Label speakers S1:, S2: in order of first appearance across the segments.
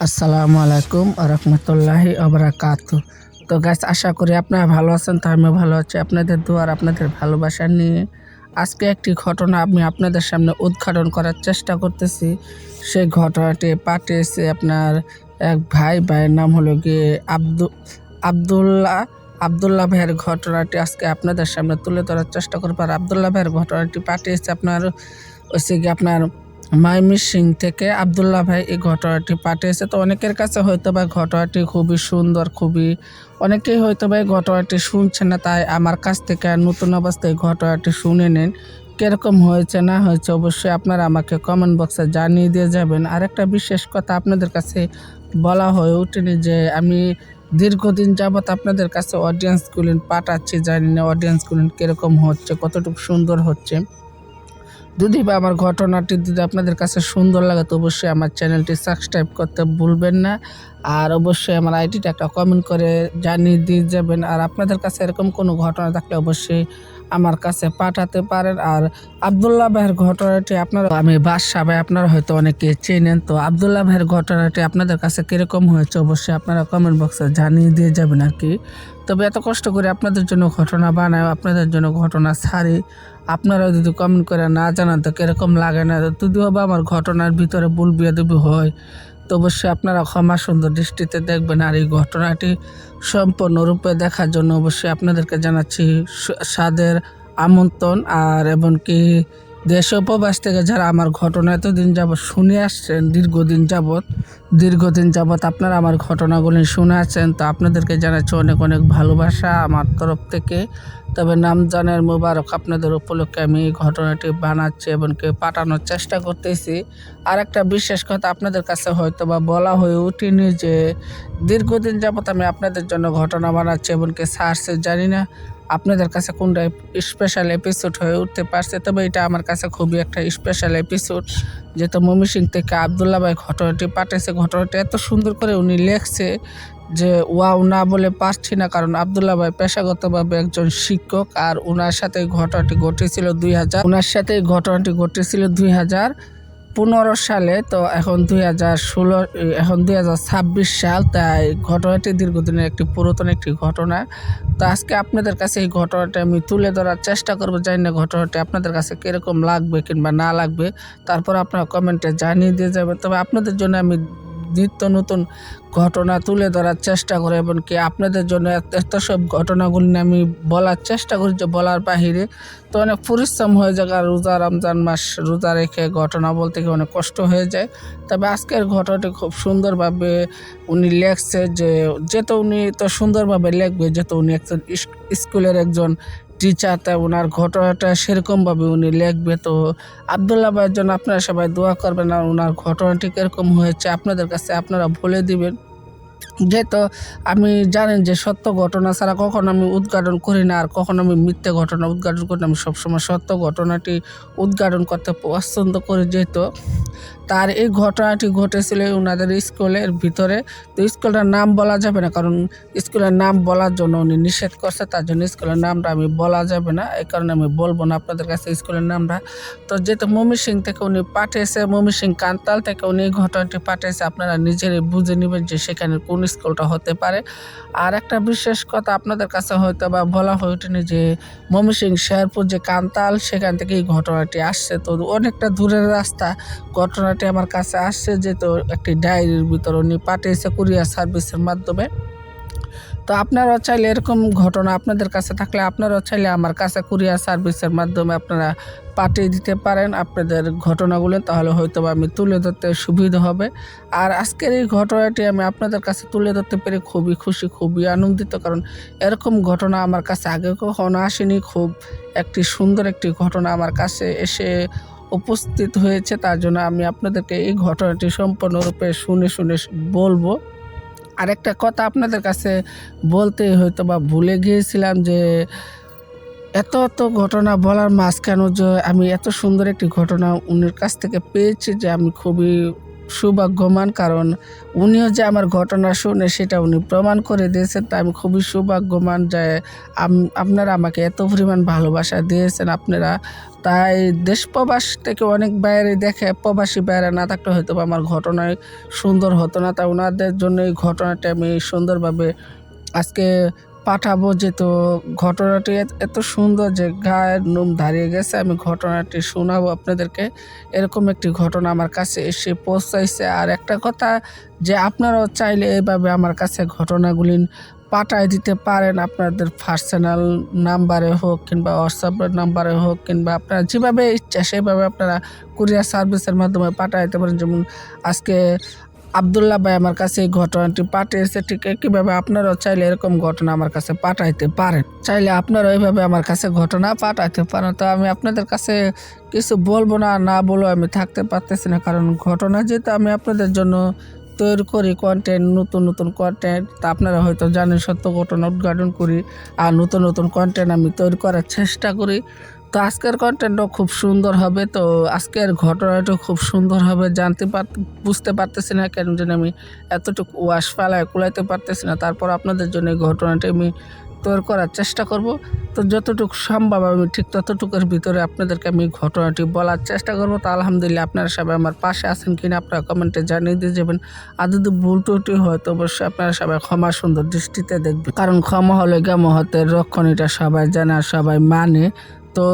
S1: আসসালামু আলাইকুম রহমতুল্লাহি ওবারাকাতু। তো গাইস, আশা করি আপনারা ভালো আছেন। তো আমিও ভালো আছি আপনাদের দোয়ার আপনাদের ভালোবাসা নিয়ে। আজকে একটি ঘটনা আমি আপনাদের সামনে উদ্ঘাটন করার চেষ্টা করতেছি। সেই ঘটনাটি পাঠিয়েছে আপনার এক ভাইয়ের নাম হলো গিয়ে আবদুল্লাহ আবদুল্লাহ ভাইয়ের ঘটনাটি আজকে আপনাদের সামনে তুলে ধরার চেষ্টা করবো। আর আবদুল্লাহ ভাইয়ের ঘটনাটি পাঠিয়েছে আপনার হচ্ছে গিয়ে আপনার ময়মনসিং থেকে আবদুল্লাহ ভাই এই ঘটনাটি পাঠিয়েছে। তো অনেকের কাছে হয়তো বা ঘটনাটি খুবই সুন্দর, অনেকেই হয়তো বা এই ঘটনাটি শুনছে না, তাই আমার কাছ থেকে নতুন অবস্থায় ঘটনাটি শুনে নিন। কীরকম হয়েছে না হয়েছে অবশ্যই আপনারা আমাকে কমেন্ট বক্সে জানিয়ে দিয়ে যাবেন। আর একটা বিশেষ কথা আপনাদের কাছে বলা হয়ে ওঠেনি যে আমি দীর্ঘদিন যাবৎ আপনাদের কাছে অডিয়েন্সগুলো পাঠাচ্ছি, জানি না অডিয়েন্সগুলো কীরকম হচ্ছে, কতটুকু সুন্দর হচ্ছে। যদি বা আমার ঘটনাটি যদি আপনাদের কাছে সুন্দর লাগে তো অবশ্যই আমার চ্যানেলটি সাবস্ক্রাইব করতে ভুলবেন না। আর অবশ্যই আমার আইডিটা একটা কমেন্ট করে জানিয়ে দিয়ে যাবেন। আর আপনাদের কাছে এরকম কোনো ঘটনা থাকলে অবশ্যই আমার কাছে পাঠাতে পারেন। আর আবদুল্লাহ ভাইয়ের ঘটনাটি আমি বাদশা ভাই, আপনারা হয়তো অনেকে চেনেন। তো আবদুল্লাহ ভাইয়ের ঘটনাটি আপনাদের কাছে কীরকম হয়েছে অবশ্যই আপনারা কমেন্ট বক্সে জানিয়ে দিয়ে যাবেন আর কি। তবে এত কষ্ট করে আপনাদের জন্য ঘটনা বানায়, আপনাদের জন্য ঘটনা ছাড়ি, আপনারা যদি কমেন্ট করে না জানান তো কীরকম লাগে না। যদিও বা আমার ঘটনার ভিতরে ভুল বিয়াদবি হয় তো অবশ্যই আপনারা ক্ষমা সুন্দর দৃষ্টিতে দেখবেন। আর এই ঘটনাটি সম্পূর্ণরূপে দেখার জন্য অবশ্যই আপনাদেরকে জানাচ্ছি সাদের আমন্ত্রণ। আর এমনকি দেশ উপবাস থেকে যারা আমার ঘটনা এতদিন যাবৎ শুনে আসছেন, দীর্ঘদিন যাবৎ আপনারা আমার ঘটনাগুলি শুনে আসছেন, তো আপনাদেরকে জানাচ্ছি অনেক অনেক ভালোবাসা আমার তরফ থেকে। তবে রমজানের মোবারক আপনাদের উপলক্ষে আমি এই ঘটনাটি বানাচ্ছি এমনকি পাঠানোর চেষ্টা করতেছি। আর একটা বিশেষ কথা আপনাদের কাছে হয়তো বা বলা হয়ে ওঠেনি যে দীর্ঘদিন যাবৎ আমি আপনাদের জন্য ঘটনা বানাচ্ছি এমনকি সার্চে, জানি না আপনাদের কাছে কোনটা স্পেশাল এপিসোড হয়ে উঠতে পারছে। তবে এটা আমার কাছে খুবই একটা স্পেশাল এপিসোড, যেহেতু ময়মনসিং থেকে আবদুল্লাহ ভাই ঘটনাটি পাঠিয়েছে। ঘটনাটি এত সুন্দর করে উনি লেখছে যে ওয়াও না বলে পারছি না, কারণ আবদুল্লাহ ভাই পেশাগতভাবে একজন শিক্ষক। আর ওনার সাথে ঘটনাটি ঘটেছিল 2015 সালে। তো এখন 2026 সাল, তাই ঘটনাটি দীর্ঘদিনের একটি পুরাতন একটি ঘটনা। তো আজকে আপনাদের কাছে এই ঘটনাটা আমি তুলে ধরার চেষ্টা করবো। জানি না ঘটনাটি আপনাদের কাছে কীরকম লাগবে কিংবা না লাগবে, তারপর আপনারা কমেন্টে জানিয়ে দিয়ে যাবেন। তবে আপনাদের জন্য আমি নিত্য নতুন ঘটনা তুলে ধরার চেষ্টা করি, এমনকি আপনাদের জন্য এত সব ঘটনাগুলি আমি বলার চেষ্টা করি যে বলার বাহিরে। তো অনেক পরিশ্রম হয়ে যায়, আর রমজান মাস রোজা রেখে ঘটনা বলতে গিয়ে অনেক কষ্ট হয়ে যায়। তবে আজকের ঘটনাটি খুব সুন্দরভাবে উনি লেখছে, যেহেতু উনি তো সুন্দরভাবে লিখবে, যেহেতু উনি একজন স্কুলের একজন টিচার, তাই ওনার ঘটনাটা সেরকমভাবে উনি লিখবে। তো আবদুল্লাহ ভাইয়ের জন্য আপনারা সবাই দোয়া করবেন। আর ওনার ঘটনাটি কীরকম হয়েছে আপনাদের কাছে আপনারা বলে দিবেন। যেহেতু আমি জানেন যে সত্য ঘটনা ছাড়া কখনো আমি উদ্ঘাটন করি না, আর কখনো আমি মিথ্যে ঘটনা উদ্ঘাটন করি না। আমি সবসময় সত্য ঘটনাটি উদ্ঘাটন করতে পছন্দ করি। যেহেতু তার এই ঘটনাটি ঘটেছিল ওনাদের স্কুলের ভিতরে। তো স্কুলটার নাম বলা যাবে না, কারণ স্কুলের নাম বলার জন্য উনি নিষেধ করছে, তার জন্য স্কুলের নামটা আমি বলা যাবে না, এই কারণে আমি বলবো না আপনাদের কাছে স্কুলের নামটা। তো যেহেতু ময়মনসিং থেকে উনি পাঠিয়েছে, ময়মনসিং কান্তাল থেকে উনি এই ঘটনাটি পাঠিয়েছে, আপনারা নিজেরাই বুঝে নেবেন যে সেখানে কোন স্কুলটা হতে পারে। আর একটা বিশেষ কথা আপনাদের কাছে হয়তো বা বলা হয়ে ওঠেনি যে ময়মনসিং শেরপুর যে কান্তাল, সেখান থেকে এই ঘটনাটি আসছে। তো অনেকটা দূরের রাস্তা ঘটনাটি আমার কাছে আসছে, যেহেতু একটি ডায়েরির ভিতর উনি পাঠিয়েছে কুরিয়ার সার্ভিসের মাধ্যমে। তো আপনারাও চাইলে এরকম ঘটনা আপনাদের কাছে থাকলে আপনারাও চাইলে আমার কাছে কুরিয়ার সার্ভিসের মাধ্যমে আপনারা পাঠিয়ে দিতে পারেন আপনাদের ঘটনাগুলো, তাহলে হয়তো আমি তুলে ধরতে সুবিধা হবে। আর আজকের এই ঘটনাটি আমি আপনাদের কাছে তুলে ধরতে পেরে খুবই খুশি, খুবই আনন্দিত, কারণ এরকম ঘটনা আমার কাছে আগে কখনো আসেনি। খুব একটি সুন্দর একটি ঘটনা আমার কাছে এসে উপস্থিত হয়েছে, তার জন্য আমি আপনাদেরকে এই ঘটনাটি সম্পূর্ণরূপে শুনে বলবো। আরেকটা কথা আপনাদের কাছে বলতে হয়তো বা ভুলে গিয়েছিলাম যে এত ঘটনা বলার মাঝখানেও যে আমি এত সুন্দর একটি ঘটনা উনির কাছ থেকে পেয়েছি, যে আমি খুবই সৌভাগ্যবান, কারণ উনিও যে আমার ঘটনা শুনে সেটা উনি প্রমাণ করে দিয়েছেন। তাই আমি খুবই সৌভাগ্যবান যে আপনারা আমাকে এত পরিমাণ ভালোবাসা দিয়েছেন আপনারা। তাই দেশ প্রবাস থেকে অনেক বাইরে দেখে, প্রবাসী বাইরে না থাকলে হয়তো আমার ঘটনায় সুন্দর হতো না। তাই ওনাদের জন্য এই ঘটনাটা আমি সুন্দরভাবে আজকে পাঠাবো। যেহেতু ঘটনাটি এত সুন্দর যে গায়ের নোম দাঁড়িয়ে গেছে, আমি ঘটনাটি শোনাবো আপনাদেরকে। এরকম একটি ঘটনা আমার কাছে এসে পৌঁছাইছে। আর একটা কথা, যে আপনারাও চাইলে এভাবে আমার কাছে ঘটনাগুলি পাঠায় দিতে পারেন, আপনাদের পার্সোনাল নাম্বারে হোক কিংবা হোয়াটসঅ্যাপের নাম্বারে হোক, কিংবা আপনারা যেভাবে ইচ্ছা সেভাবে আপনারা কুরিয়ার সার্ভিসের মাধ্যমে পাঠায় দিতে পারেন। যেমন আজকে আব্দুল্লাহ ভাই আমার কাছে এই ঘটনাটি পাঠিয়েছে, ঠিক একইভাবে আপনারাও চাইলে এরকম ঘটনা আমার কাছে পাঠাইতে পারেন। চাইলে আপনারা এইভাবে আমার কাছে ঘটনা পাঠাইতে পারেন। তো আমি আপনাদের কাছে কিছু বলবো না, না বলেও আমি থাকতে পারতেছি না, কারণ ঘটনা যেহেতু আমি আপনাদের জন্য তৈরি করি কন্টেন্ট, নতুন নতুন কন্টেন্ট, তা আপনারা হয়তো জানেন সত্য ঘটনা উদ্ঘাটন করি আর নতুন নতুন কন্টেন্ট আমি তৈরি করার চেষ্টা করি। তো আজকের কন্টেন্টও খুব সুন্দর হবে। তো আজকের ঘটনাটাও খুব সুন্দর হবে। বুঝতে পারতেছি না কেন যেন আমি এতটুকু ওয়াশ ফেলায় কুলাইতে পারতেছি না। তারপর আপনাদের জন্য এই ঘটনাটি আমি তৈরি করার চেষ্টা করব। তো যতটুকু সম্ভব আমি ঠিক ততটুকুর ভিতরে আপনাদেরকে আমি ঘটনাটি বলার চেষ্টা করব। তো আলহামদুলিল্লাহ আপনারা সবাই আমার পাশে আছেন কিনা আপনারা কমেন্টে জানিয়ে দিয়ে যাবেন। আর যদি ভুল ত্রুটি হয় তো অবশ্যই আপনারা সবাই ক্ষমা সুন্দর দৃষ্টিতে দেখবেন, কারণ ক্ষমা হলে জ্ঞামহতের রক্ষণ, এটা সবাই জানে আর সবাই মানে। তো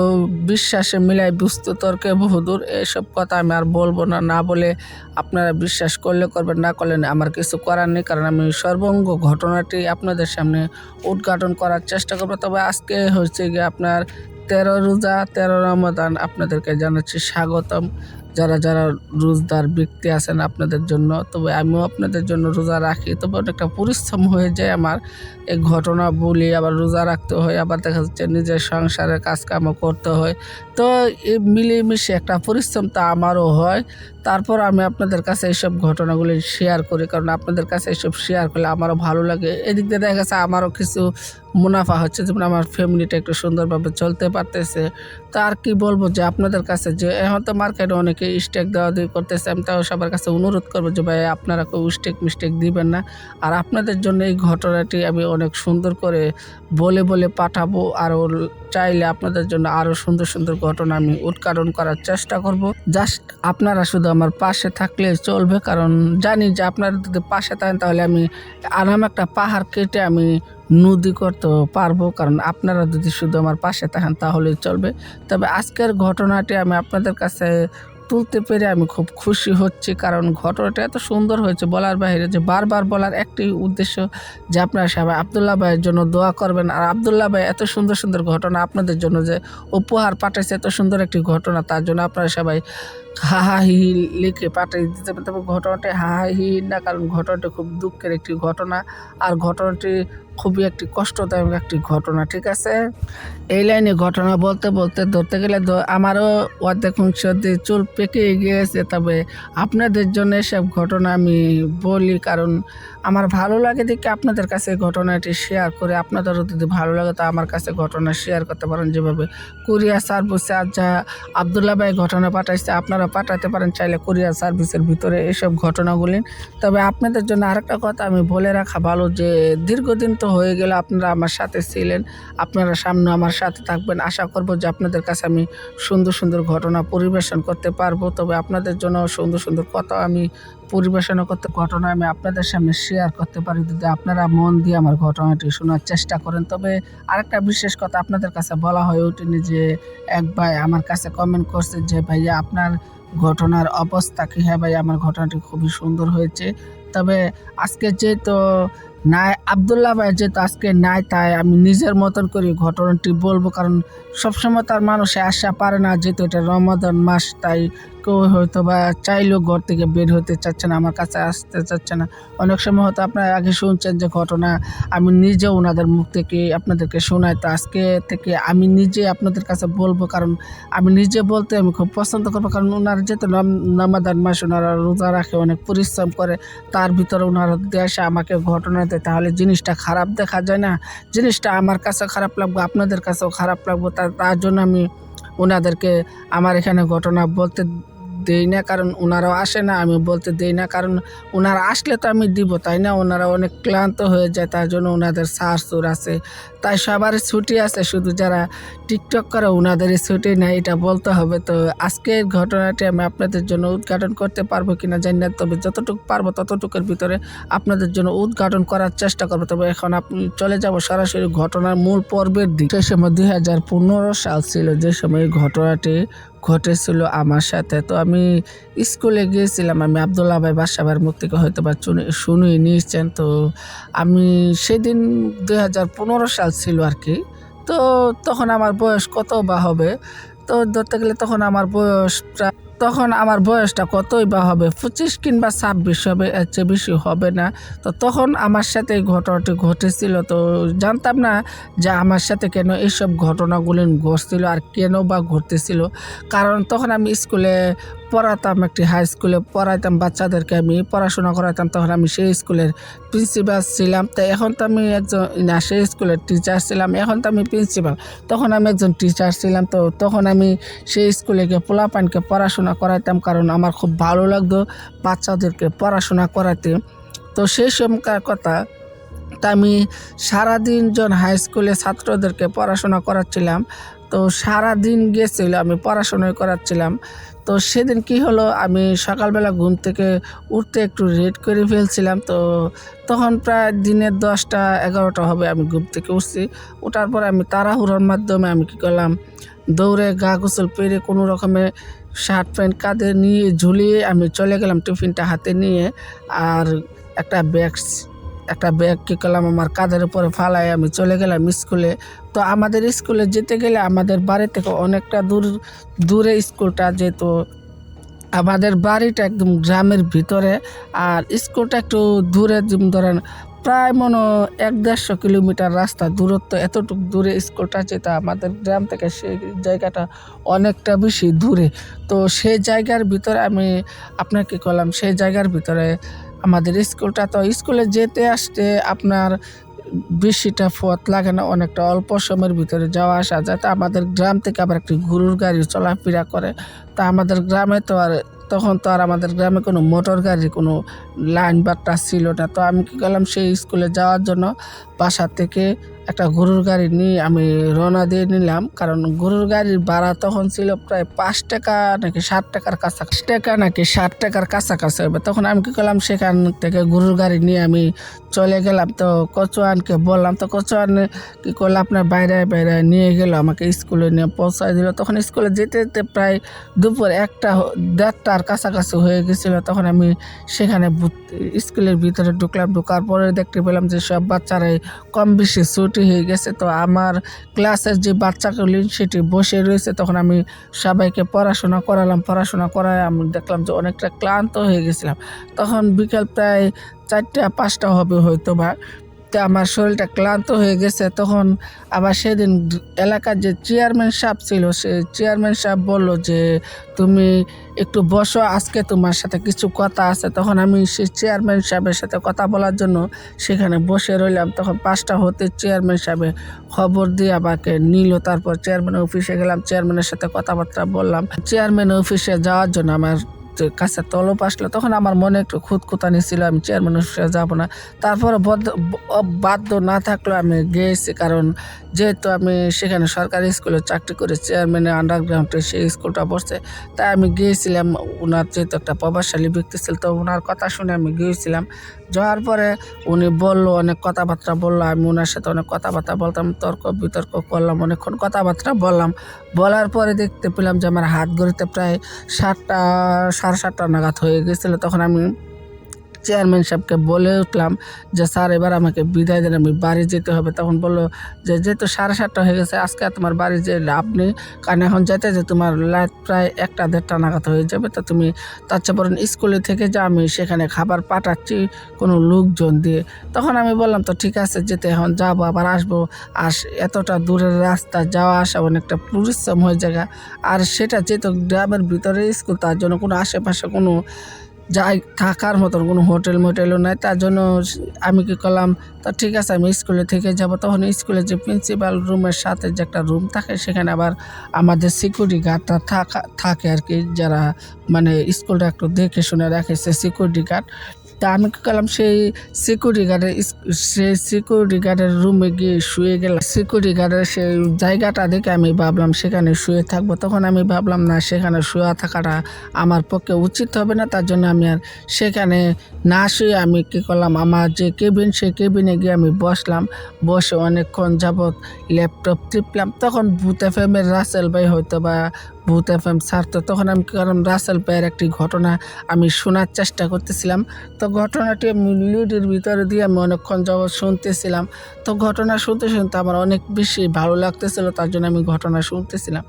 S1: বিশ্বাসে মিলাই বুঝতে তর্কে বহুদূর, এসব কথা আমি আর বলবো না। না বলে আপনারা বিশ্বাস করলে করবেন, না করলে আমার কিছু করার নেই, কারণ আমি সর্বঙ্গ ঘটনাটি আপনাদের সামনে উদ্ঘাটন করার চেষ্টা করবো। তবে আজকে হচ্ছে গিয়ে আপনার 13 রোজা 13 রমাদান, আপনাদেরকে জানাচ্ছি স্বাগতম। যারা যারা রোজদার ব্যক্তি আছেন আপনাদের জন্য, তবে আমিও আপনাদের জন্য রোজা রাখি, তবে অনেকটা পরিশ্রম হয়ে যায় আমার। এই ঘটনা বলি, আবার রোজা রাখতে হয়, আবার দেখা যাচ্ছে নিজের সংসারের কাজকামও করতে হয়। তো এই মিলেমিশে একটা পরিশ্রম তা আমারও হয়। তারপর আমি আপনাদের কাছে এইসব ঘটনাগুলি শেয়ার করি, কারণ আপনাদের কাছে এইসব শেয়ার করলে আমারও ভালো লাগে। এদিক দিয়ে দেখা গেছে আমারও কিছু মুনাফা হচ্ছে, যেমন আমার ফ্যামিলিটা একটু সুন্দরভাবে চলতে পারতেছে। তো আর কি বলবো, যে আপনাদের কাছে যে এখন তো মার্কেটে অনেকে স্টেক দেওয়া দিয়ে করতেছে, আমি তাও সবার কাছে অনুরোধ করবো যে ভাই আপনারা কেউ মিস্টেক দিবেন না। আর আপনাদের জন্য এই ঘটনাটি আমি অনেক সুন্দর করে বলে বলে পাঠাবো। আর চাইলে আপনাদের জন্য আরও সুন্দর সুন্দর ঘটনা আমি উদ্ঘাটন করার চেষ্টা করব। জাস্ট আপনারা শুধু আমার পাশে থাকলে চলবে, কারণ জানি যে আপনারা যদি পাশে থাকেন তাহলে আমি আরাম একটা পাহাড় কেটে আমি নদী করতে পারবো, কারণ আপনারা যদি শুধু আমার পাশে থাকেন তাহলেই চলবে। তবে আজকের ঘটনাটি আমি আপনাদের কাছে তুলতে পেরে আমি খুব খুশি হচ্ছি, কারণ ঘটনাটা এত সুন্দর হয়েছে বলার বাইরে। যে বারবার বলার একটি উদ্দেশ্য, যে আপনারা সবাই আব্দুল্লাহ ভাইয়ের জন্য দোয়া করবেন। আর আব্দুল্লাহ ভাই এত সুন্দর সুন্দর ঘটনা আপনাদের জন্য যে উপহার পাঠাইছে, এত সুন্দর একটি ঘটনা, তার জন্য আপনারা সবাই হাহাহি লিখে পাঠিয়ে দিতে পারেন। তবে ঘটনাটি হাহাহি না, কারণ ঘটনাটি খুব দুঃখের একটি ঘটনা, আর ঘটনাটি খুবই একটি কষ্টদায়ক একটি ঘটনা। ঠিক আছে, এই লাইনে ঘটনা বলতে বলতে ধরতে গেলে আমারও অর্ধেক অংশ দিয়ে চুল পেকে গিয়েছে। তবে আপনাদের জন্য এসব ঘটনা আমি বলি, কারণ আমার ভালো লাগে দেখে আপনাদের কাছে ঘটনাটি শেয়ার করে। আপনাদেরও যদি ভালো লাগে তো আমার কাছে ঘটনা শেয়ার করতে পারেন। যেভাবে কুরিয়ার সার্ভিসে আজ যা আব্দুল্লাহ ভাই ঘটনা পাঠাইছে, আপনারা পাঠাতে পারেন চাইলে কুরিয়ার সার্ভিসের ভিতরে এইসব ঘটনাগুলি। তবে আপনাদের জন্য আরেকটা কথা আমি বলে রাখা ভালো, যে দীর্ঘদিন তো হয়ে গেল আপনারা আমার সাথে ছিলেন, আপনারা সামনে আমার সাথে থাকবেন। আশা করব যে আপনাদের কাছে আমি সুন্দর সুন্দর ঘটনা পরিবেশন করতে পারবো। তবে আপনাদের জন্য সুন্দর সুন্দর কথা আমি পরিবেশন করতে, ঘটনা আমি আপনাদের সামনে শেয়ার করতে পারি, যদি আপনারা মন দিয়ে আমার ঘটনাটি শোনার চেষ্টা করেন। তবে আরেকটা বিশেষ কথা আপনাদের কাছে বলা হয়ে ওঠেনি, যে এক ভাই আমার কাছে কমেন্ট করছে যে ভাইয়া আপনার ঘটনার অবস্থা কী? হ্যাঁ ভাই, আমার ঘটনাটি খুবই সুন্দর হয়েছে। তবে আজকে যেহেতু নাই আব্দুল্লাহ ভাই, যেহেতু আজকে নাই, তাই আমি নিজের মতন করে ঘটনাটি বলবো, কারণ সবসময় তার মানুষে আসা পারে না, যেহেতু এটা রমাদান মাস, তাই কেউ হয়তো বা চাইলেও ঘর থেকে বের হতে চাচ্ছে না, আমার কাছে আসতে চাচ্ছে না। অনেক সময় হয়তো আপনারা আগে শুনছেন যে ঘটনা আমি নিজে ওনাদের মুখ থেকে আপনাদেরকে শোনাই, তো আজকে থেকে আমি নিজে আপনাদের কাছে বলবো, কারণ আমি নিজে বলতে আমি খুব পছন্দ করবো। কারণ ওনারা যেহেতু রমাদান মাস, ওনারা রোজা রাখে, অনেক পরিশ্রম করে, তার ভিতরে ওনারা দেশে আমাকে ঘটনা দেয়, তাহলে জিনিসটা খারাপ দেখা যায় না? জিনিসটা আমার কাছে খারাপ লাগবে, আপনাদের কাছেও খারাপ লাগবে। তার জন্য আমি ওনাদেরকে আমার এখানে ঘটনা বলতে দেই না, কারণ ওনারাও আসে না, আমি বলতে দেই না, কারণ ওনারা আসলে তো আমি দিব, তাই না? ওনারা অনেক ক্লান্ত হয়ে যায়, তার জন্য ওনাদের সার আছে, তাই সবারই ছুটি আছে, শুধু যারা টিকটক করে ওনাদেরই ছুটি নেই, এটা বলতে হবে। তো আজকের ঘটনাটি আমি আপনাদের জন্য উদ্ঘাটন করতে পারবো কিনা জানি না, তবে যতটুকু পারবো ততটুকুর ভিতরে আপনাদের জন্য উদ্ঘাটন করার চেষ্টা করবো। তবে এখন আপনি চলে যাব সরাসরি ঘটনার মূল পর্বের দিক। সেই সময় 2015 সাল ছিল, যে সময় ঘটনাটি ঘটেছিল আমার সাথে। তো আমি স্কুলে গিয়েছিলাম, আমি আবদুল্লাহ ভাই বাসাবার মুখ থেকে হয়তো বা শুনেই নিয়েছেন। তো আমি সেদিন 2015 সাল ছিল আর কি। তো তখন আমার বয়স কত বা হবে, তো ধরতে গেলে তখন আমার বয়সটা কতই বা হবে, 25 কিংবা 26 হবে, এর চেয়ে বেশি হবে না। তো তখন আমার সাথে এই ঘটনাটি ঘটেছিল। তো জানতাম না যে আমার সাথে কেন এইসব ঘটনাগুলি ঘটছিল আর কেন বা ঘটতেছিল, কারণ তখন আমি স্কুলে পড়াতাম, একটি হাই স্কুলে পড়াইতাম বাচ্চাদেরকে, আমি পড়াশোনা করাতাম। তখন আমি সেই স্কুলের প্রিন্সিপাল ছিলাম। তো এখন তো আমি একজন না, সেই স্কুলের টিচার ছিলাম, এখন তো আমি প্রিন্সিপাল, তখন আমি একজন টিচার ছিলাম। তো তখন আমি সেই স্কুলে গিয়ে পোলাপানকে পড়াশোনা করাইতাম, কারণ আমার খুব ভালো লাগতো বাচ্চাদেরকে পড়াশোনা করাতে। তো সেই সময়কার কথা, তা আমি সারাদিন হাই স্কুলে ছাত্রদেরকে পড়াশোনা করাচ্ছিলাম। তো সারাদিন গিয়েছিল আমি পড়াশোনায় করাচ্ছিলাম। তো সেদিন কি হলো, আমি সকালবেলা ঘুম থেকে উঠতে একটু লেট করে ফেলছিলাম। তো তখন প্রায় দিনের 10টা-11টা হবে, আমি ঘুম থেকে উঠছি। ওঠার পরে আমি তাড়াহুড়োর মাধ্যমে আমি কী করলাম, দৌড়ে গা গোসল পেরে কোনো রকমে শার্ট প্যান্ট কাঁধে নিয়ে ঝুলিয়ে আমি চলে গেলাম টিফিনটা হাতে নিয়ে। আর একটা ব্যাগ কী করলাম, আমার কাঁধের উপরে ফালায় আমি চলে গেলাম স্কুলে। তো আমাদের স্কুলে যেতে গেলে আমাদের বাড়ি থেকে অনেকটা দূরে স্কুলটা, যেহেতু আমাদের বাড়িটা একদম গ্রামের ভিতরে আর স্কুলটা একটু দূরে, যেমন ধরেন প্রায় 1-150 কিলোমিটার রাস্তা দূরত্ব, এতটুকু দূরে স্কুলটা, যেটা আমাদের গ্রাম থেকে সেই জায়গাটা অনেকটা বেশি দূরে। তো সেই জায়গার ভিতরে আমি আপনার কী করলাম, সেই জায়গার ভিতরে আমাদের স্কুলটা, তো স্কুলে যেতে আসতে আপনার বেশিটা পথ লাগে না, অনেকটা অল্প সময়ের ভিতরে যাওয়া আসা যায়। তো আমাদের গ্রাম থেকে আবার একটি গরুর গাড়ি চলাফেরা করে। তা আমাদের গ্রামে তো আর তখন তো আর আমাদের গ্রামে কোনো মোটর গাড়ির কোনো লাইন বাট্টা ছিল না। তো আমি কী করলাম, সেই স্কুলে যাওয়ার জন্য বাসা থেকে একটা গরুর গাড়ি নিয়ে আমি রওনা দিয়ে নিলাম, কারণ গরুর গাড়ির ভাড়া তখন ছিল প্রায় 5 টাকা নাকি 7 টাকার কাছাকাছি, 5 টাকা নাকি 7 টাকার কাছাকাছি হবে। তখন আমি কী করলাম, সেখান থেকে গরুর গাড়ি নিয়ে আমি চলে গেলাম। তো কচুয়ানকে বললাম, তো কচুয়ান কী করলো, আপনার বাইরে নিয়ে গেল, আমাকে স্কুলে নিয়ে পৌঁছায় দিল। তখন স্কুলে যেতে যেতে প্রায় দুপুর 1-1:30টার কাছাকাছি হয়ে গেছিলো। তখন আমি সেখানে স্কুলের ভিতরে ঢুকলাম। ঢোকার পরে দেখতে পেলাম যে সব বাচ্চারাই কম বেশি ছুটি হয়ে গেছে। তো আমার ক্লাসের যে বাচ্চাগুলি সেটি বসে রয়েছে। তখন আমি সবাইকে পড়াশোনা করালাম, পড়াশোনা করায় আমি দেখলাম যে অনেকটা ক্লান্ত হয়ে গেছিলাম। তখন বিকেল প্রায় 4টা-5টা হবে হয়তো বা। তো আমার শরীরটা ক্লান্ত হয়ে গেছে। তখন আবার সেদিন এলাকার যে চেয়ারম্যান সাহেব ছিল, সে চেয়ারম্যান সাহেব বলল যে, তুমি একটু বসো, আজকে তোমার সাথে কিছু কথা আছে। তখন আমি সেই চেয়ারম্যান সাহেবের সাথে কথা বলার জন্য সেখানে বসে রইলাম। তখন 5টা হতে চেয়ারম্যান সাহেবে খবর দিয়ে আমাকে নিল। তারপর চেয়ারম্যানের অফিসে গেলাম, চেয়ারম্যানের সাথে কথাবার্তা বললাম। চেয়ারম্যানের অফিসে যাওয়ার জন্য আমার কাছে তলব আসলো। তখন আমার মনে একটু খুঁতখুঁতানি ছিল, আমি চেয়ারম্যান অফিসে যাব না। তারপরে বাধ্য না থাকলেও আমি গিয়েছি, কারণ যেহেতু আমি সেখানে সরকারি স্কুলে চাকরি করি, চেয়ারম্যানের আন্ডারগ্রাউন্ডে সেই স্কুলটা বসছে, তাই আমি গিয়েছিলাম। ওনার যেহেতু একটা প্রভাবশালী ব্যক্তি ছিল, তো ওনার কথা শুনে আমি গিয়েছিলাম। যাওয়ার পরে উনি বললো, অনেক কথাবার্তা বললো, আমি ওনার সাথে অনেক কথাবার্তা বলতাম, তর্ক বিতর্ক করলাম, অনেকক্ষণ কথাবার্তা বললাম। বলার পরে দেখতে পেলাম যে আমার হাত ঘড়িতে প্রায় 7টা 7:30 নাগাদ হয়ে গেছিলো। তখন আমি চেয়ারম্যান সাহেবকে বলে উঠলাম যে, স্যার এবার আমাকে বিদায় দেন, আমি বাড়ি যেতে হবে। তখন বললো যে, যেহেতু 7:30 হয়ে গেছে, আজকে আর তোমার বাড়ি যেয়ে লাভ নেই, কারণ এখন যেতে তোমার রাত প্রায় 1টা-1:30 নাগাদ হয়ে যাবে। তো তুমি তার চেয়ে বরং স্কুলে থেকে যা, আমি সেখানে খাবার পাঠাচ্ছি কোনো লোকজন দিয়ে। তখন আমি বললাম, তো ঠিক আছে, যেতে এখন যাবো, আবার আসবো। আর এতটা দূরের রাস্তা যাওয়া আসা অনেকটা পরিশ্রম হয়ে যায়। আর সেটা যেহেতু গ্রামের ভিতরে স্কুল, তার জন্য কোনো আশেপাশে কোনো যাই থাকার মতন কোনো হোটেল মোটেলও নাই। তার জন্য আমি কি করলাম, তো ঠিক আছে আমি স্কুলে থেকে যাব। তখন স্কুলে যে প্রিন্সিপাল রুমের সাথে যে একটা রুম থাকে, সেখানে আবার আমাদের সিকিউরিটি গার্ডরা থাকে আর কি, যারা মানে স্কুলটা একটু দেখে শুনে রাখে, সে সিকিউরিটি গার্ড। তা আমি কি করলাম, সেই সিকিউরিটি গার্ডের রুমে গিয়ে শুয়ে গেলাম। সিকিউরিটি গার্ডের সেই জায়গাটা দেখে আমি ভাবলাম সেখানে শুয়ে থাকবো। তখন আমি ভাবলাম না, সেখানে শুয়ে থাকাটা আমার পক্ষে উচিত হবে না। তার জন্য আমি আর সেখানে না শুয়ে আমি কী করলাম, আমার যে কেবিন, সেই কেবিনে গিয়ে আমি বসলাম। বসে অনেকক্ষণ যাবৎ ল্যাপটপ টিপলাম। তখন ভূত এফএমের রাসেল ভাই হয়তো বা ভূত এফএম ছাড়তো। তখন আমি কী করলাম, রাসেল ভাইয়ের একটি ঘটনা আমি শোনার চেষ্টা করতেছিলাম। তো ঘটনাটি আমি লিডের ভিতরে দিয়ে আমি অনেকক্ষণ যাবৎ শুনতেছিলাম। তো ঘটনা শুনতে শুনতে আমার অনেক বেশি ভালো লাগতেছিল, তার জন্য আমি ঘটনা শুনতেছিলাম।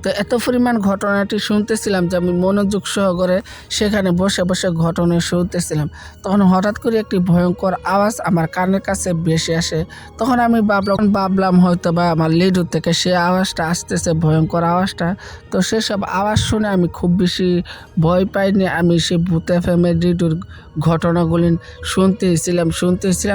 S1: তো এত পরিমাণ ঘটনাটি শুনতেছিলাম যে আমি মনোযোগ সহকারে সেখানে বসে বসে ঘটনা শুনতেছিলাম। তখন হঠাৎ করে একটি ভয়ঙ্কর আওয়াজ আমার কানের কাছে ভেসে আসে। তখন আমি ভাবলাম হয়তো বা আমার লিডুর থেকে সে আওয়াজটা আসতেছে, ভয়ঙ্কর আওয়াজটা। তো সেসব আওয়াজ শুনে আমি খুব বেশি ভয় পাইনি। আমি সে ভূত এফএমের লিডুর ঘটনাগুলি শুনতেছিলাম।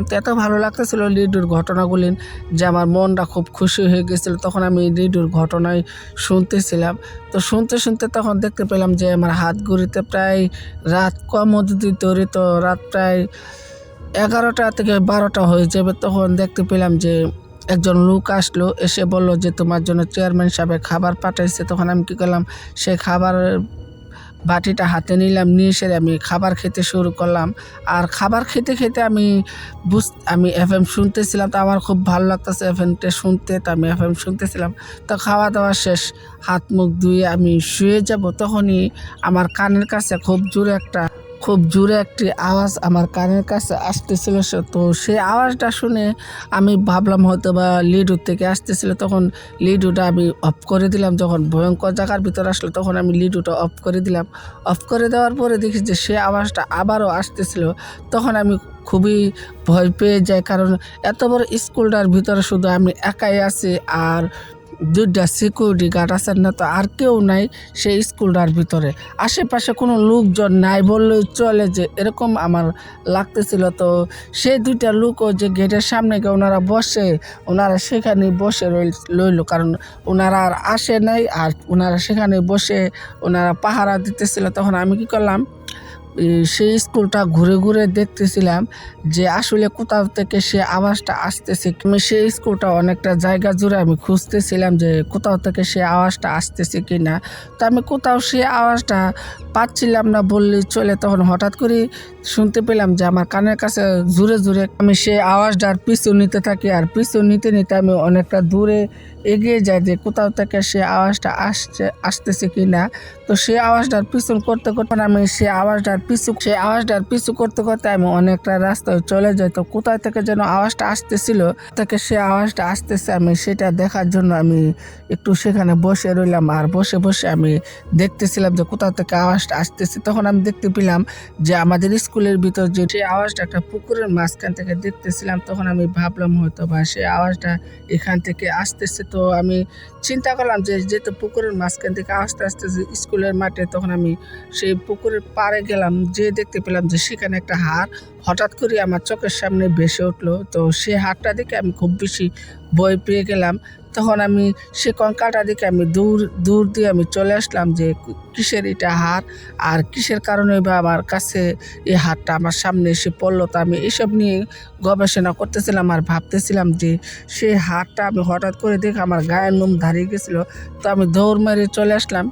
S1: তো এত ভালো লাগতেছিল লিডুর ঘটনাগুলি যে আমার মনটা খুব খুশি হয়ে গেছিলো। তখন আমি লিডুর ঘটনায় শুনতেছিলাম। তো শুনতে শুনতে তখন দেখতে পেলাম যে আমার হাত ঘড়িতে প্রায় রাত কম অবধি ধরে, তো রাত প্রায় 11টা থেকে 12টা হয়ে যাবে। তখন দেখতে পেলাম যে একজন লোক আসলো, এসে বলল যে তোমার জন্য চেয়ারম্যান সাহেব খাবার পাঠাইছে। তখন আমি কী করলাম, সে খাবারের বাটিটা হাতে নিলাম, নিয়ে এসে আমি খাবার খেতে শুরু করলাম। আর খাবার খেতে খেতে আমি এফএম শুনতেছিলাম। তো আমার খুব ভালো লাগতেছে এফএমটা শুনতে, তো আমি এফএম শুনতেছিলাম। তো খাওয়া দাওয়া শেষ, হাত মুখ ধুয়ে আমি শুয়ে যাব। তখনই আমার কানের কাছে খুব জোরে একটি আওয়াজ আমার কানের কাছে আসতেছিল। তো সেই আওয়াজটা শুনে আমি ভাবলাম হয়তো বা লিডুর থেকে আসতেছিল। তখন লিডুটা আমি অফ করে দিলাম। যখন ভয়ঙ্কর জায়গার ভিতরে আসলো, তখন আমি লিডুটা অফ করে দিলাম। অফ করে দেওয়ার পরে দেখি যে সে আওয়াজটা আবারও আসতেছিল। তখন আমি খুবই ভয় পেয়ে যাই, কারণ এত বড় স্কুলটার ভিতরে শুধু আমি একাই আছি, আর 2টা সিকিউরিটি গার্ড আছেন না, তো আর কেউ নাই সেই স্কুলটার ভিতরে। আশেপাশে কোনো লোকজন নাই বললেই চলে, যে এরকম আমার লাগতেছিল। তো সেই 2টা লোকও যে গেটের সামনে গিয়ে ওনারা সেখানে বসে রইল, কারণ ওনারা আর আসে নাই, আর ওনারা সেখানে বসে ওনারা পাহারা দিতেছিল। তখন আমি কি করলাম, সেই স্কুলটা ঘুরে ঘুরে দেখতেছিলাম যে আসলে কোথাও থেকে সে আওয়াজটা আসতেছে। আমি সেই স্কুলটা অনেকটা জায়গা জুড়ে আমি খুঁজতেছিলাম যে কোথাও থেকে সে আওয়াজটা আসতেছে কি না। তো আমি কোথাও সে আওয়াজটা পাচ্ছিলাম না বললেই চলে। তখন হঠাৎ করে শুনতে পেলাম যে আমার কানের কাছে জোরে জোরে, আমি সেই আওয়াজটার পিছু নিতে থাকি। আর পিছু নিতে নিতে আমি অনেকটা দূরে এগিয়ে যাই যে কোথাও থেকে সে আওয়াজটা আসতেছে কি না। তো সেই আওয়াজটার পিছন করতে করতে আমি সেই আওয়াজটার পিছু করতে করতে আমি অনেকটা রাস্তায় চলে যাই। তো কোথায় থেকে যেন আওয়াজটা আসতেছিল, থেকে সে আওয়াজটা আসতেছে, আমি সেটা দেখার জন্য আমি একটু সেখানে বসে রইলাম। আর বসে বসে আমি দেখতেছিলাম যে কোথা থেকে আওয়াজটা আসতেছে। তখন আমি দেখতে পেলাম যে আমাদের স্কুলের ভিতর যে সেই আওয়াজটা একটা পুকুরের মাঝখান থেকে দেখতেছিলাম। তখন আমি ভাবলাম হয়তো বা সেই আওয়াজটা এখান থেকে আসতেছে। তো আমি চিন্তা করলাম যে যেহেতু পুকুরের মাঝখান থেকে আস্তে আস্তে স্কুলের মাঠে, তখন আমি সেই পুকুরের পাড়ে গেলাম, যে দেখতে পেলাম যে সেখানে একটা হাড় হঠাৎ করে আমার চোখের সামনে ভেসে উঠলো। তো সেই হাড়টা দেখে আমি খুব বেশি ভয় পেয়ে গেলাম। তখন আমি সে কঙ্কালটা দেখে আমি দূর দিয়ে আমি চলে আসলাম যে কিসের এটা হাড়, আর কিসের কারণে বা আমার কাছে এই হাড়টা আমার সামনে এসে পড়লো। তো আমি এইসব নিয়ে গবেষণা করতেছিলাম আর ভাবতেছিলাম যে সেই হাড়টা আমি হঠাৎ করে দেখে আমার গায়ের লোম দাঁড়িয়ে গেছিলো। তো আমি দৌড় মেরে চলে আসলাম।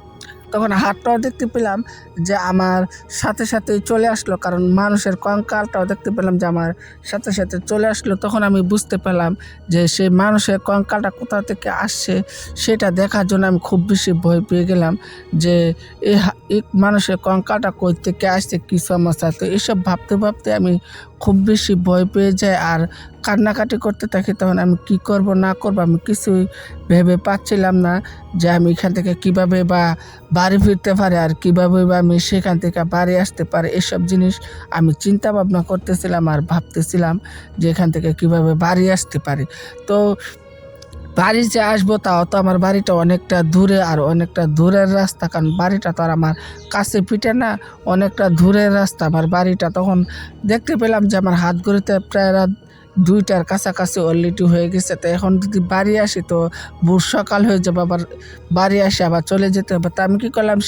S1: তখন হাড়টাও দেখতে পেলাম যে আমার সাথে সাথেই চলে আসলো, কারণ মানুষের কঙ্কালটাও দেখতে পেলাম যে আমার সাথে সাথে চলে আসলো। তখন আমি বুঝতে পেলাম যে সেই মানুষের কঙ্কালটা কোথা থেকে আসছে, সেটা দেখার জন্য আমি খুব বেশি ভয় পেয়ে গেলাম যে এই মানুষের কঙ্কালটা কই থেকে আসছে, কী সমস্যা। তো এইসব ভাবতে ভাবতে আমি খুব বেশি ভয় পেয়ে যাই আর কান্নাকাটি করতে থাকি। তখন আমি কি করব না করব আমি কিছুই ভেবে পাচ্ছিলাম না যে আমি এখান থেকে কিভাবে বা বাড়ি ফিরতে পারি, আর কিভাবে বা আমি সেখান থেকে বাড়ি আসতে পারি। এসব জিনিস আমি চিন্তা ভাবনা করতেছিলাম আর ভাবতেছিলাম যে এখান থেকে কিভাবে বাড়ি আসতে পারি। তো বাড়ি যে আসবো তাও তো আমার বাড়িটা অনেকটা দূরে, আর অনেকটা দূরের রাস্তা, কারণ বাড়িটা তো আর আমার কাছে পিঠে না, অনেকটা দূরের রাস্তা আমার বাড়িটা। তখন দেখতে পেলাম যে আমার হাত ঘড়িতে প্রায় রাত 2টার কাছাকাছি অলরেডি হয়ে গেছে। তো এখন যদি বাড়ি আসি তো ভোর সকাল হয়ে যাবে, আবার বাড়ি আসে আবার চলে যেতে হবে। তো আমি কী করলাম,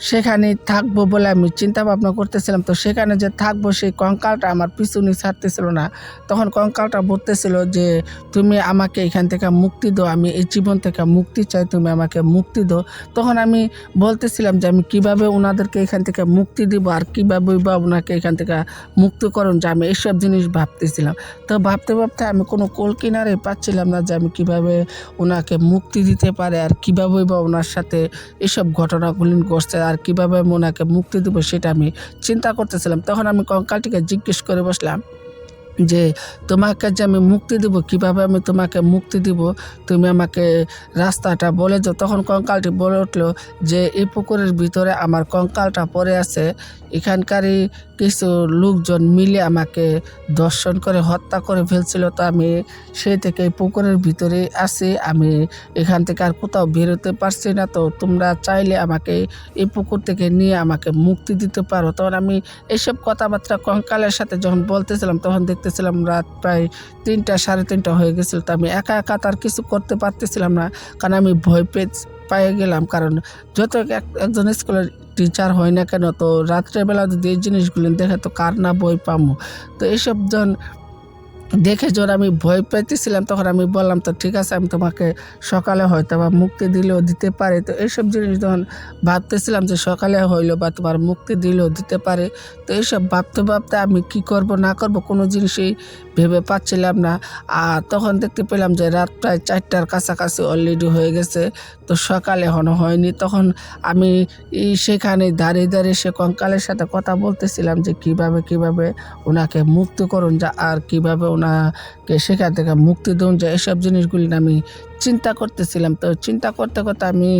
S1: সেখানেই থাকবো বলে আমি চিন্তা ভাবনা করতেছিলাম। তো সেখানে যে থাকবো সেই কঙ্কালটা আমার পিছনে ছাড়তেছিল না। তখন কঙ্কালটা বলতেছিল যে তুমি আমাকে এখান থেকে মুক্তি দাও, আমি এই জীবন থেকে মুক্তি চাই, তুমি আমাকে মুক্তি দাও। তখন আমি বলতেছিলাম যে আমি কিভাবে ওনাদেরকে এখান থেকে মুক্তি দিব, আর কীভাবে বা ওনাকে এখান থেকে মুক্তকরণ, যে আমি এইসব জিনিস ভাবতেছিলাম। তো ভাবতে ভাবতে আমি কোনো কুল কিনারে পাচ্ছিলাম না যে আমি কিভাবে ওনাকে মুক্তি দিতে পারে, আর কীভাবে বা ওনার সাথে এসব ঘটনাগুলি ঘটছে, আর কীভাবে আমি ওনাকে মুক্তি দেবো সেটা আমি চিন্তা করতেছিলাম। তখন আমি কঙ্কালটিকে জিজ্ঞেস করে বসলাম যে তোমাকে যে আমি মুক্তি দিব, কিভাবে আমি তোমাকে মুক্তি দিব, তুমি আমাকে রাস্তাটা বলে দাও। তখন কঙ্কালটি বলে উঠলো যে এই পুকুরের ভিতরে আমার কঙ্কালটা পড়ে আছে, এখানকারই কিছু লোকজন মিলে আমাকে দর্শন করে হত্যা করে ফেলছিল। তো আমি সেই থেকে এই পুকুরের ভিতরেই আছি, আমি এখান থেকে আর কোথাও বেরোতে পারছি না। তো তোমরা চাইলে আমাকে এই পুকুর থেকে নিয়ে আমাকে মুক্তি দিতে পারো। তখন আমি এইসব কথাবার্তা কঙ্কালের সাথে যখন বলতেছিলাম, তখন দেখতেছিলাম রাত প্রায় 3টা 3:30 হয়ে গেছিল। তো আমি একা একা তার কিছু করতে পারতেছিলাম না, কারণ আমি ভয় পেয়ে গেলাম। কারণ যত একজন স্কুলের টিচার হয় না কেন, তো রাত্রেবেলা যদি এই জিনিসগুলো দেখে তো কার না ভয় পামো। তো এইসব যখন দেখে যখন আমি ভয় পাইতেছিলাম, তখন আমি বললাম তো ঠিক আছে, আমি তোমাকে সকালে হয়তো বা মুক্তি দিলেও দিতে পারে। তো এইসব জিনিস যখন ভাবতেছিলাম যে সকালে হইলো বা তোমার মুক্তি দিলেও দিতে পারে, তো এইসব ভাবতে ভাবতে আমি কি করব না করব কোনো জিনিসই ভেবে পাচ্ছিলাম না। আর তখন দেখতে পেলাম যে রাত প্রায় 4টার কাছাকাছি অলরেডি হয়ে গেছে, তো সকাল এখনও হয়নি। তখন আমি সেখানে দাঁড়িয়ে দাঁড়িয়ে সে কঙ্কালের সাথে কথা বলতেছিলাম যে কিভাবে ওনাকে মুক্ত করুন, যা আর কিভাবে ওনাকে সেখান থেকে মুক্তি দেন, যে এসব জিনিসগুলি আমি চিন্তা করতেছিলাম। তো চিন্তা করতে করতে আমি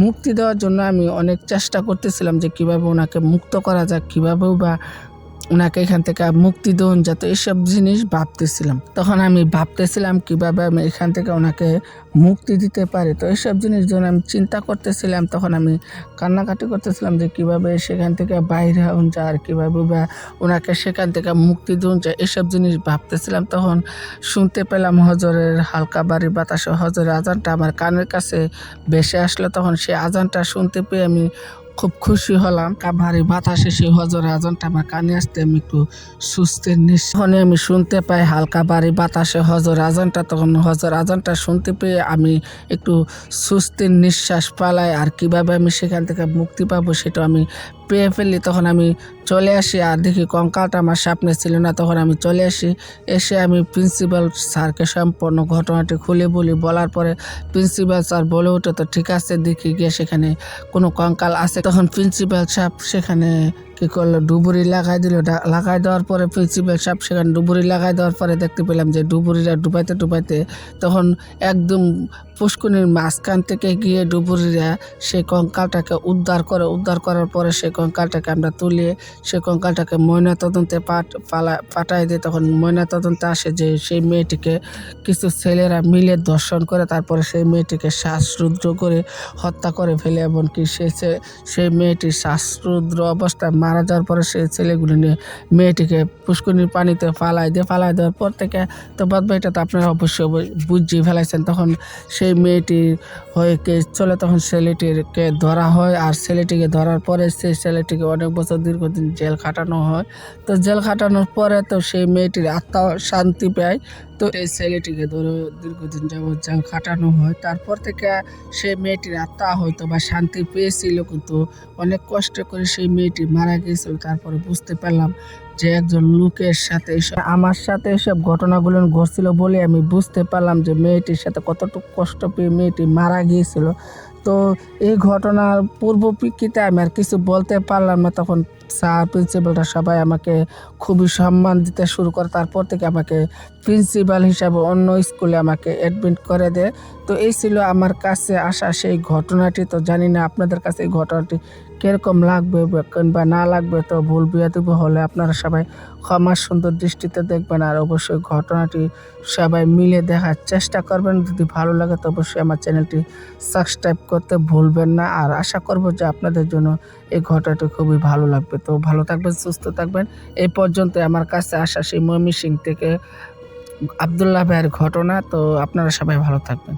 S1: মুক্তি দেওয়ার জন্য আমি অনেক চেষ্টা করতেছিলাম যে কিভাবে ওনাকে মুক্ত করা যায়, কীভাবেও বা ওনাকে এখান থেকে মুক্তি দেন, যাতে এসব জিনিস ভাবতেছিলাম। তখন আমি ভাবতেছিলাম কিভাবে আমি এখান থেকে ওনাকে মুক্তি দিতে পারি। তো এইসব জিনিস যখন আমি চিন্তা করতেছিলাম, তখন আমি কান্নাকাটি করতেছিলাম যে কিভাবে সেখান থেকে বাইরে হন যায়, আর কীভাবে বা ওনাকে সেখান থেকে মুক্তি দেন যায়, এসব জিনিস ভাবতেছিলাম। তখন শুনতে পেলাম হজরের হালকা বাড়ি বাতাসে হজরের আজানটা আমার কানের কাছে ভেসে আসলো। তখন সেই আজানটা শুনতে পেয়ে আমি খুব খুশি হলাম। ভারী বাতাসে সেই হজরের আজানটা আমার কানে আসতে আমি একটু স্বস্তির নিঃশ্বাস আমি শুনতে পাই, হালকা ভারী বাতাসে হজরের আজানটা। তখন হজরের আজানটা শুনতে পেয়ে আমি একটু স্বস্তির নিঃশ্বাস পালাই, আর কিভাবে আমি সেখান থেকে মুক্তি পাবো সেটা আমি পেয়ে ফেলি। তখন আমি চলে আসি, আর দেখি কঙ্কালটা আমার সামনে ছিল না। তখন আমি চলে আসি, এসে আমি প্রিন্সিপাল স্যারকে সম্পূর্ণ ঘটনাটি খুলে বলার পরে প্রিন্সিপাল স্যার বলে ওঠে তো ঠিক আছে, দেখি গিয়ে সেখানে কোনো কঙ্কাল আছে। তখন প্রিন্সিপাল সাহেব সেখানে কী করলো, ডুবুরি লাগাই দিল। লাগাই দেওয়ার পরে প্রিন্সিপাল সাহেব সেখানে ডুবুরি লাগাই দেওয়ার পরে দেখতে পেলাম যে ডুবুরিরা ডুবাইতে তখন একদম পুষ্কুনির মাঝখান থেকে গিয়ে ডুবুরিরা সেই কঙ্কালটাকে উদ্ধার করার পরে সেই কঙ্কালটাকে আমরা তুলিয়ে সেই কঙ্কালটাকে ময়নাতদন্তে পাঠাই দিই। তখন ময়নাতদন্তে আসে যে সেই মেয়েটিকে কিছু ছেলেরা মিলে ধর্ষণ করে, তারপরে সেই মেয়েটিকে শ্বাসরুদ্ধ করে হত্যা করে ফেলে, এমনকি সেই মেয়েটির শ্বাসরুদ্ধ অবস্থায় মারা যাওয়ার পরে সেই ছেলেগুলি নিয়ে মেয়েটিকে পুষ্করিণীর পানিতে ফালাই দেওয়ার পর থেকে তো বাদবাকিটা তো আপনারা অবশ্যই বুঝিয়ে ফেলাইছেন। তখন সেই মেয়েটি হয়ে কেস চলে, তখন ছেলেটিকে ধরা হয়, আর ছেলেটিকে ধরার পরে সেই ছেলেটিকে অনেক বছর দীর্ঘদিন জেল খাটানো হয়। তো জেল খাটানোর পরে তো সেই মেয়েটির আত্মা শান্তি পায়। তো এই ছেলেটিকে ধরে দীর্ঘদিন যাবৎ জেল খাটানো হয়। তারপর থেকে সেই মেয়েটির আত্মা হয়তো বা শান্তি পেয়েছিল, কিন্তু অনেক কষ্ট করে সেই মেয়েটি মারা গিয়েছিল। তারপরে বুঝতে পারলাম যে একজন লোকের সাথে আমার সাথে এসব ঘটনাগুলো ঘটছিল বলে আমি বুঝতে পারলাম যে মেয়েটির সাথে কতটুকু কষ্ট পেয়ে মেয়েটি মারা গিয়েছিল। তো এই ঘটনার পূর্ব প্রেক্ষিতে আমি আর কিছু বলতে পারলাম না। তখন স্যার প্রিন্সিপালরা সবাই আমাকে খুবই সম্মান দিতে শুরু করে। তারপর থেকে আমাকে প্রিন্সিপাল হিসাবে অন্য স্কুলে আমাকে অ্যাডমিট করে দেয়। তো এই ছিল আমার কাছে আসা সেই ঘটনাটি। তো জানি না আপনাদের কাছে এই ঘটনাটি কিরকম লাগবে কিংবা না লাগবে। তো ভুল বিয়াদবি হলে আপনারা সবাই ক্ষমার সুন্দর দৃষ্টিতে দেখবেন। আর অবশ্যই ঘটনাটি সবাই মিলে দেখার চেষ্টা করবেন। যদি ভালো লাগে তো অবশ্যই আমার চ্যানেলটি সাবস্ক্রাইব করতে ভুলবেন না। আর আশা করব যে আপনাদের জন্য এই ঘটনাটি খুবই ভালো লাগবে। তো ভালো থাকবেন, সুস্থ থাকবেন। এই পর্যন্তই আমার কাছে আসা সেই ময়মনসিংহ থেকে আব্দুল্লাহ ভাইয়ের ঘটনা। তো আপনারা সবাই ভালো থাকবেন।